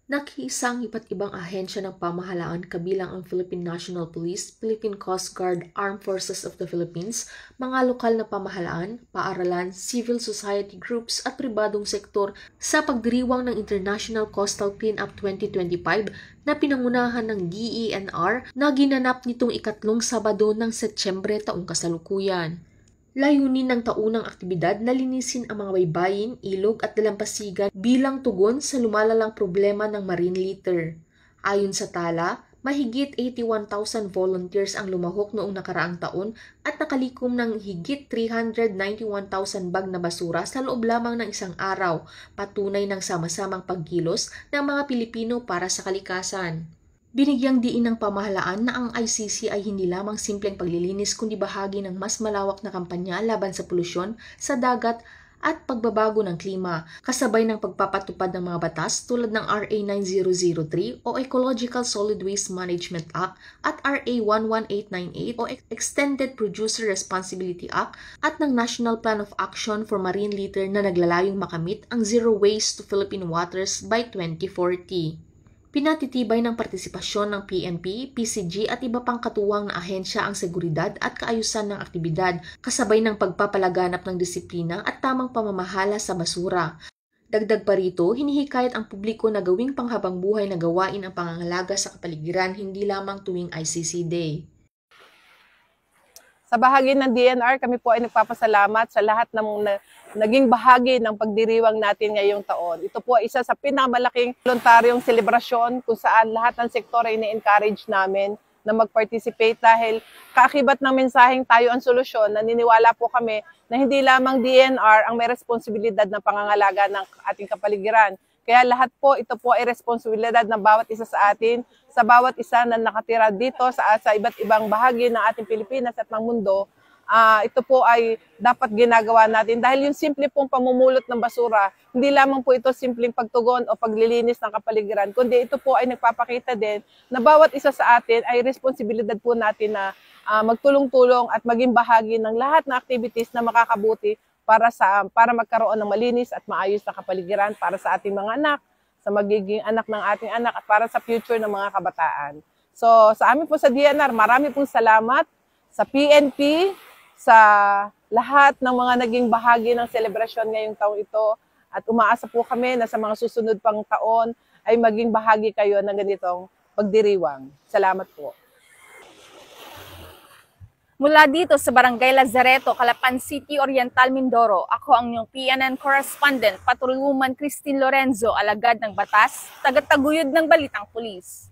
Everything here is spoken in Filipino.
Nakiisang iba't ibang ahensya ng pamahalaan kabilang ang Philippine National Police, Philippine Coast Guard, Armed Forces of the Philippines, mga lokal na pamahalaan, paaralan, civil society groups at pribadong sektor sa pagdiriwang ng International Coastal Cleanup 2025 na pinangunahan ng DENR na ginanap nitong ikatlong Sabado ng Setyembre taong kasalukuyan. Layunin ng taunang aktibidad na linisin ang mga baybayin, ilog at dalampasigan bilang tugon sa lumalalang problema ng marine litter. Ayon sa tala, mahigit 81,000 volunteers ang lumahok noong nakaraang taon at nakalikom ng higit 391,000 bag na basura sa loob lamang ng isang araw, patunay ng sama-samang pagkilos ng mga Pilipino para sa kalikasan. Binigyang diin ng pamahalaan na ang ICC ay hindi lamang simpleng paglilinis kundi bahagi ng mas malawak na kampanya laban sa polusyon sa dagat at pagbabago ng klima, kasabay ng pagpapatupad ng mga batas tulad ng RA 9003 o Ecological Solid Waste Management Act at RA 11898 o Extended Producer Responsibility Act at ng National Plan of Action for Marine Litter na naglalayong makamit ang zero waste to Philippine waters by 2040. Pinatitibay ng partisipasyon ng PNP, PCG at iba pang katuwang na ahensya ang seguridad at kaayusan ng aktibidad kasabay ng pagpapalaganap ng disiplina at tamang pamamahala sa basura. Dagdag pa rito, hinihikayat ang publiko na gawing panghabang buhay na gawain ang pangangalaga sa kapaligiran hindi lamang tuwing ICC Day. Sa bahagi ng DNR, kami po ay nagpapasalamat sa lahat ng naging bahagi ng pagdiriwang natin ngayong taon. Ito po ay isa sa pinakamalaking voluntaryong selebrasyon kung saan lahat ng sektor ay na-encourage namin na mag-participate dahil kaakibat ng mensaheng tayo ang solusyon, naniniwala po kami na hindi lamang DNR ang may responsibilidad ng pangangalaga ng ating kapaligiran. Kaya lahat po, ito po ay responsibilidad ng bawat isa sa atin, sa bawat isa na nakatira dito sa iba't ibang bahagi ng ating Pilipinas at ng mundo. Ito po ay dapat ginagawa natin dahil yung simple pong pamumulot ng basura, hindi lamang po ito simpleng pagtugon o paglilinis ng kapaligiran, kundi ito po ay nagpapakita din na bawat isa sa atin ay responsibilidad po natin na magtulong-tulong at maging bahagi ng lahat ng activities na makakabuti para magkaroon ng malinis at maayos na kapaligiran para sa ating mga anak, sa magiging anak ng ating anak at para sa future ng mga kabataan. So sa amin po sa DNR, marami pong salamat sa PNP, sa lahat ng mga naging bahagi ng selebrasyon ngayong taong ito at umaasa po kami na sa mga susunod pang taon ay maging bahagi kayo ng ganitong pagdiriwang. Salamat po. Mula dito sa Barangay Lazareto, Calapan City, Oriental, Mindoro, ako ang inyong PNN correspondent, Patrolwoman Christine Lorenzo, alagad ng batas, tagataguyod ng Balitang Pulis.